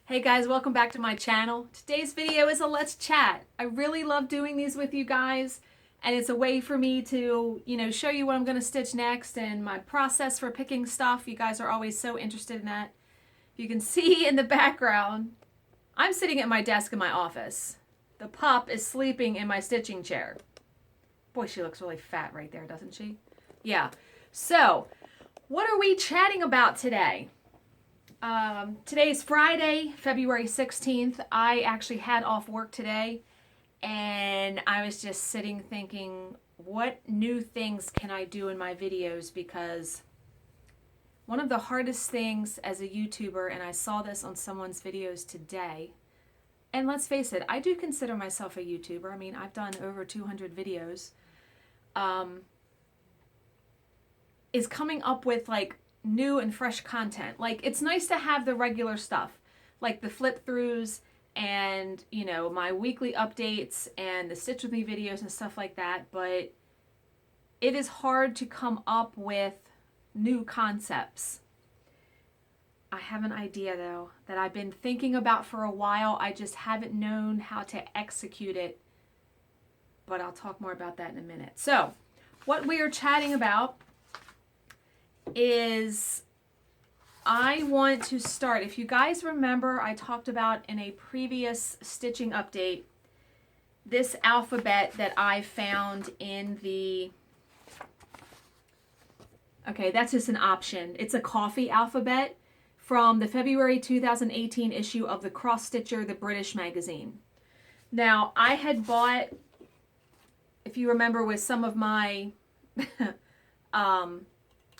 Hey guys, welcome back to my channel. Today's video is a let's chat. I really love doing these with you guys, and it's a way for me to, show you what I'm going to stitch next and my process for picking stuff. You guys are always so interested in that. You can see in the background, I'm sitting at my desk in my office. The pup is sleeping in my stitching chair. Boy, she looks really fat right there, doesn't she? Yeah. So, what are we chatting about today? Today's Friday, February 16th. I actually had off work today, and I was just sitting thinking, what new things can I do in my videos? Because one of the hardest things as a YouTuber, and I saw this on someone's videos today, and let's face it, I do consider myself a YouTuber. I mean, I've done over 200 videos, is coming up with like new and fresh content. Like, it's nice to have the regular stuff, like the flip throughs and, my weekly updates and the Stitch With Me videos and stuff like that, but it is hard to come up with new concepts. I have an idea though that I've been thinking about for a while. I just haven't known how to execute it, but I'll talk more about that in a minute. So, what we are chatting about is I want to start. If you guys remember, I talked about in a previous stitching update this alphabet that I found in the, okay, that's just an option. It's a coffee alphabet from the February 2018 issue of the Cross Stitcher, the British magazine. Now, I had bought, if you remember, with some of my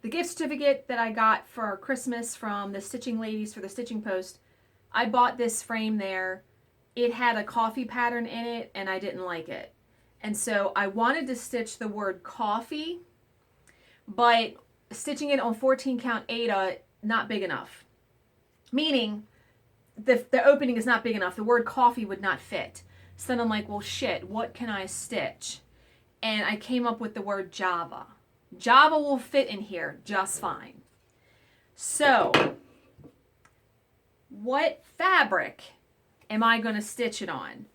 the gift certificate that I got for Christmas from the Stitching Ladies for the Stitching Post, I bought this frame there. It had a coffee pattern in it, and I didn't like it. And so I wanted to stitch the word coffee, but stitching it on 14 count Aida, not big enough. Meaning, the opening is not big enough. The word coffee would not fit. So then I'm like, well, shit, what can I stitch? And I came up with the word Java. Java will fit in here just fine. So, what fabric am I going to stitch it on?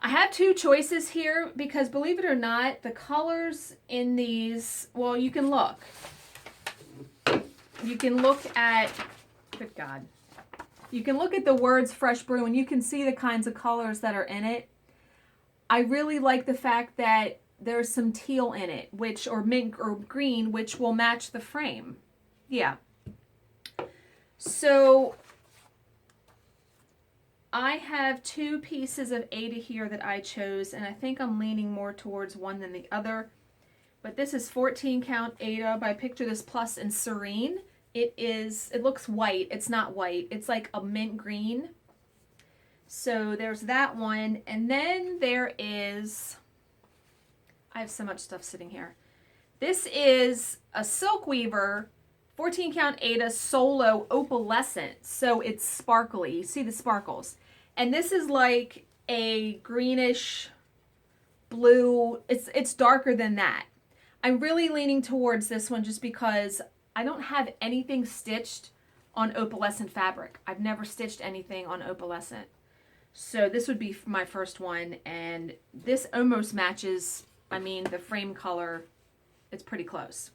I have two choices here because, believe it or not, the colors in these, well, you can look. You can look at, good God. You can look at the words Fresh Brew and you can see the kinds of colors that are in it. I really like the fact that there's some teal in it, or mint or green, which will match the frame. Yeah. So I have two pieces of Aida here that I chose, and I think I'm leaning more towards one than the other. But this is 14 count Aida by Picture This Plus in Serene. It looks white. It's not white. It's like a mint green. So there's that one. And then there is, I have so much stuff sitting here. This is a Silk Weaver 14 count Aida Solo Opalescent. So it's sparkly. You see the sparkles. And this is like a greenish blue. It's darker than that. I'm really leaning towards this one just because I don't have anything stitched on opalescent fabric. I've never stitched anything on opalescent. So this would be my first one, and this almost matches, I mean, the frame color, it's pretty close.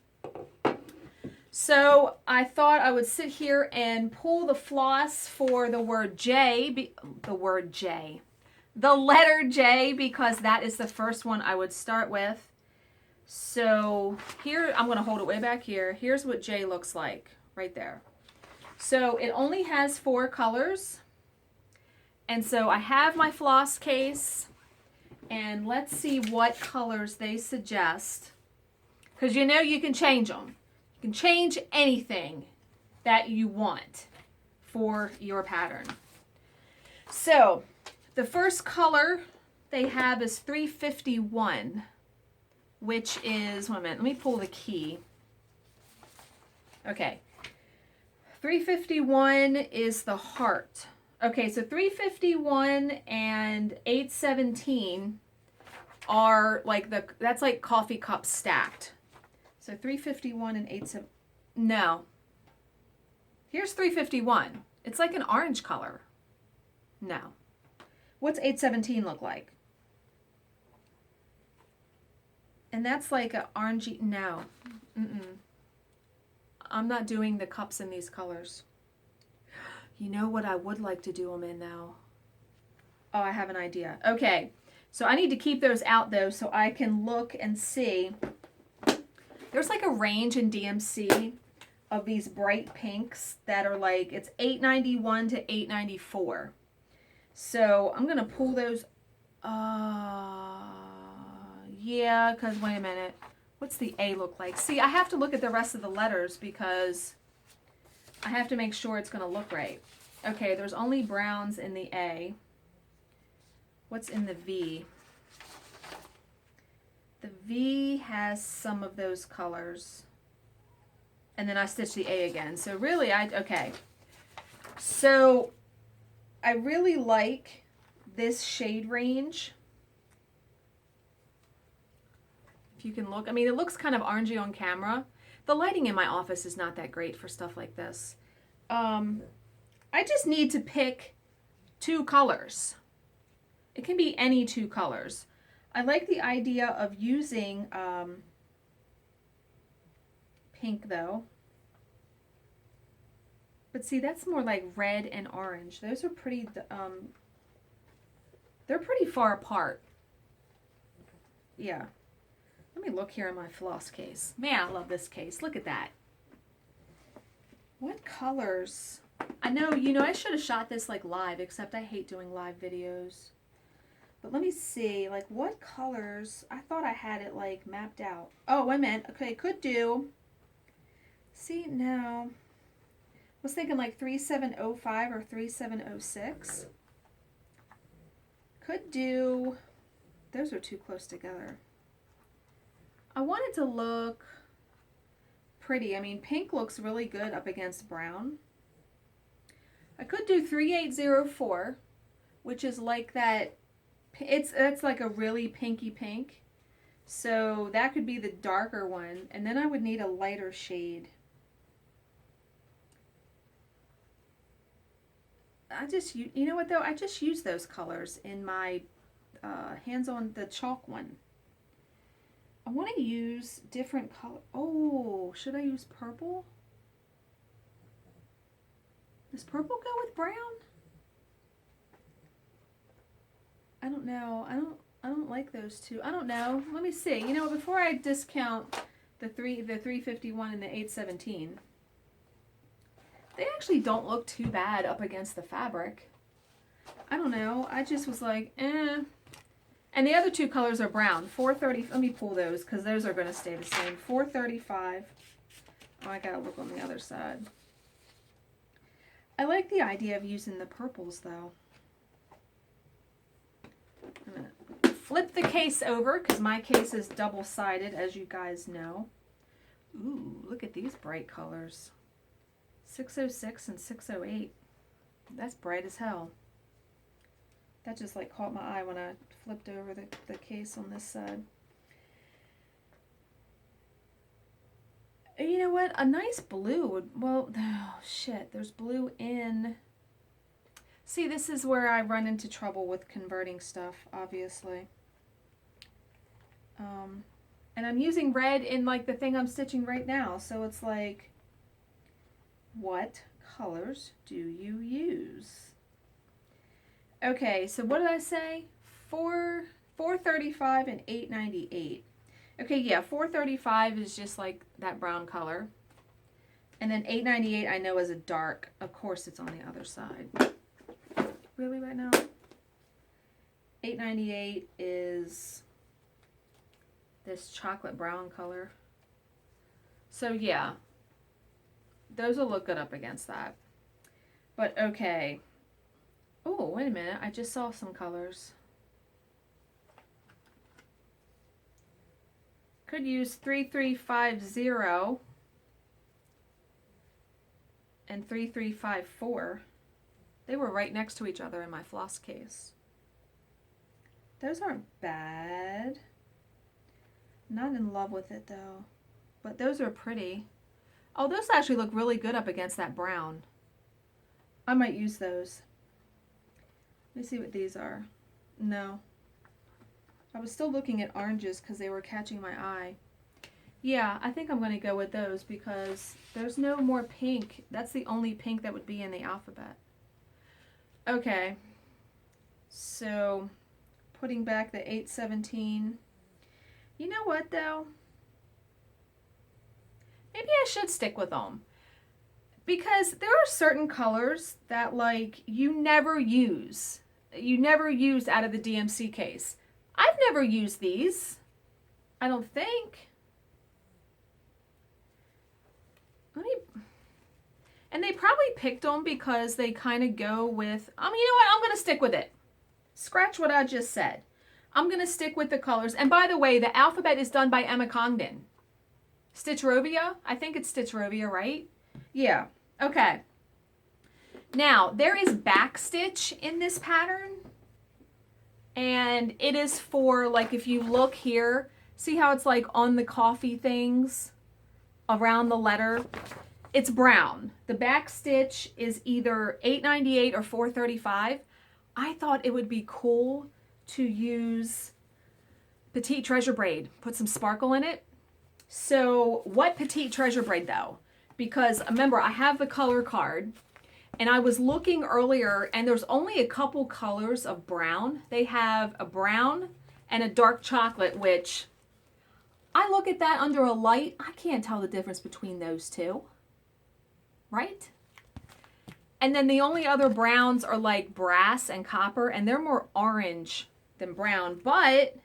So I thought I would sit here and pull the floss for the word J, the letter J, because that is the first one I would start with. So here, I'm going to hold it way back here. Here's what J looks like right there. So it only has 4 colors. And so I have my floss case, and let's see what colors they suggest. Because you can change them. You can change anything that you want for your pattern. So the first color they have is 351. Which is, one minute, let me pull the key. Okay. 351 is the heart. Okay, so 351 and 817 are like that's like coffee cups stacked. So 351 and 817, no. Here's 351. It's like an orange color. No. What's 817 look like? And that's like an orangey, no. I'm not doing the cups in these colors. You know what I would like to do them in now? Oh, I have an idea. Okay, so I need to keep those out though so I can look and see. There's like a range in DMC of these bright pinks that are like, it's $8.91 to $8.94. So I'm gonna pull those. Yeah, because wait a minute. What's the A look like? See, I have to look at the rest of the letters because I have to make sure it's gonna look right. Okay, there's only browns in the A. What's in the V? The V has some of those colors. And then I stitched the A again. So really, okay. So I really like this shade range. If you can look, I mean, it looks kind of orangey on camera. The lighting in my office is not that great for stuff like this. I just need to pick 2 colors. It can be any 2 colors. I like the idea of using pink though. But see, that's more like red and orange. Those are pretty, they're pretty far apart. Yeah. Let me look here in my floss case. Man, I love this case. Look at that. What colors? I know, you know, I should have shot this like live, except I hate doing live videos. But let me see, like what colors? I thought I had it like mapped out. Oh, wait a minute. Okay, could do. See, no. I was thinking like 3705 or 3706. Could do. Those are too close together. I want it to look pretty. I mean, pink looks really good up against brown. I could do 3804, which is like that. It's like a really pinky pink. So that could be the darker one. And then I would need a lighter shade. You know what though? I just use those colors in my hands-on, the chalk one. I want to use different color. Oh, should I use purple? Does purple go with brown? I don't know. I don't like those two. I don't know. Let me see. You know, before I discount the 351 and the 817, they actually don't look too bad up against the fabric. I don't know. I just was like, eh. And the other 2 colors are brown. 430. Let me pull those because those are going to stay the same. 435. Oh, I got to look on the other side. I like the idea of using the purples though. I'm going to flip the case over because my case is double-sided, as you guys know. Ooh, look at these bright colors. 606 and 608. That's bright as hell. That just like caught my eye when I flipped over the case on this side. You know what? A nice blue would, well, oh shit, there's blue in. See, this is where I run into trouble with converting stuff, obviously. And I'm using red in like the thing I'm stitching right now, so it's like, what colors do you use? Okay, so what did I say? 435 and 898. Okay, yeah, 435 is just like that brown color. And then 898 I know is a dark. Of course it's on the other side. Really right now? 898 is this chocolate brown color. So yeah, those will look good up against that. But okay. Oh, wait a minute. I just saw some colors. Could use 3350 and 3354. They were right next to each other in my floss case. Those aren't bad. Not in love with it though. But those are pretty. Oh, those actually look really good up against that brown. I might use those. Let me see what these are. No. I was still looking at oranges because they were catching my eye. Yeah, I think I'm going to go with those because there's no more pink. That's the only pink that would be in the alphabet. Okay. So, putting back the 817. You know what, though? Maybe I should stick with them. Because there are certain colors that, like, you never use. You never use out of the DMC case. I've never used these. I don't think. And they probably picked them because they kind of go with, you know what? I'm going to stick with it. Scratch what I just said. I'm going to stick with the colors. And by the way, the alphabet is done by Emma Congdon. Stitchrovia? I think it's Stitchrovia, right? Yeah. Okay. Now, there is backstitch in this pattern. And it is for, like, if you look here, see how it's like on the coffee things around the letter? It's brown. The back stitch is either $8.98 or $4.35. I thought it would be cool to use Petite Treasure braid, put some sparkle in it. So what Petite Treasure braid though? Because remember, I have the color card and I was looking earlier and there's only a couple colors of brown. They have a brown and a dark chocolate, which I look at that under a light. I can't tell the difference between those two. Right? And then the only other browns are like brass and copper, and they're more orange than brown. But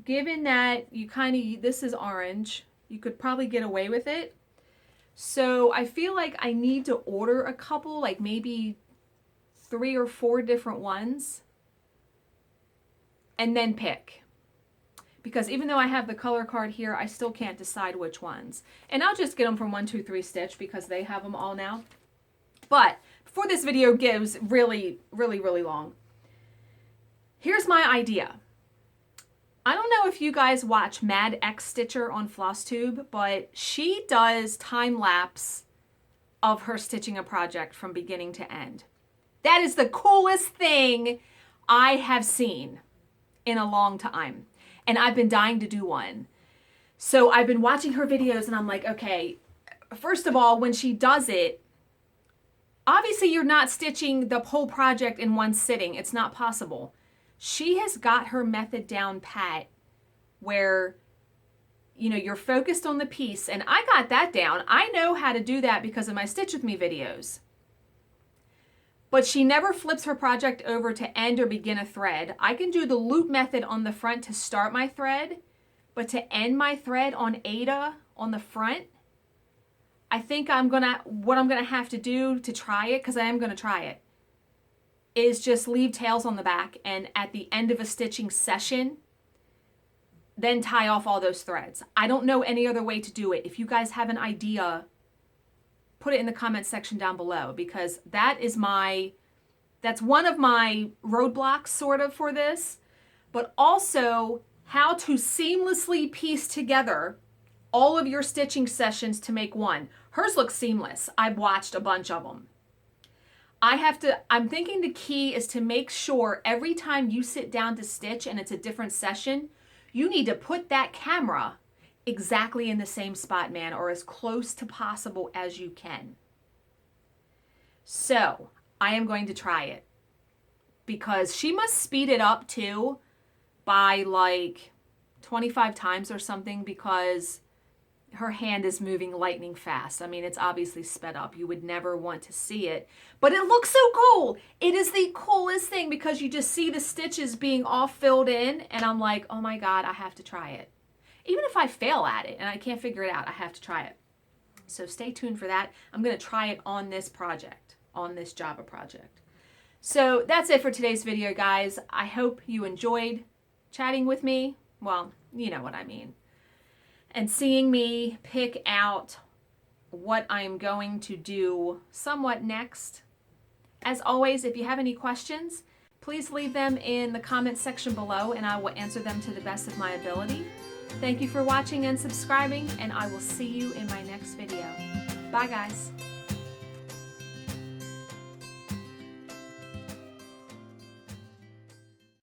given that this is orange, you could probably get away with it. So I feel like I need to order a couple, like maybe 3 or 4 different ones, and then pick. Because even though I have the color card here, I still can't decide which ones. And I'll just get them from 123 Stitch because they have them all now. But before this video goes really long, here's my idea. I don't know if you guys watch Mad X Stitcher on Flosstube, but she does time lapse of her stitching a project from beginning to end. That is the coolest thing I have seen in a long time. And I've been dying to do one. So I've been watching her videos and I'm like, okay, first of all, when she does it, obviously you're not stitching the whole project in one sitting. It's not possible. She has got her method down pat where, you know, you're focused on the piece. And I got that down. I know how to do that because of my Stitch With Me videos. But she never flips her project over to end or begin a thread. I can do the loop method on the front to start my thread, but to end my thread on Ada on the front, I think what I'm gonna have to do to try it, because I am gonna try it, is just leave tails on the back and at the end of a stitching session, then tie off all those threads. I don't know any other way to do it. If you guys have an idea, put it in the comments section down below, because that's one of my roadblocks sort of for this, but also how to seamlessly piece together all of your stitching sessions to make one. Hers looks seamless. I've watched a bunch of them. I'm thinking the key is to make sure every time you sit down to stitch and it's a different session, you need to put that camera exactly in the same spot, man, or as close to possible as you can. So I am going to try it because she must speed it up too by like 25 times or something, because her hand is moving lightning fast. I mean, it's obviously sped up. You would never want to see it, but it looks so cool. It is the coolest thing because you just see the stitches being all filled in and I'm like, oh my God, I have to try it. Even if I fail at it and I can't figure it out, I have to try it. So stay tuned for that. I'm going to try it on this project, on this Java project. So that's it for today's video, guys. I hope you enjoyed chatting with me. Well, you know what I mean. And seeing me pick out what I'm going to do somewhat next. As always, if you have any questions, please leave them in the comments section below and I will answer them to the best of my ability. Thank you for watching and subscribing, and I will see you in my next video. Bye, guys.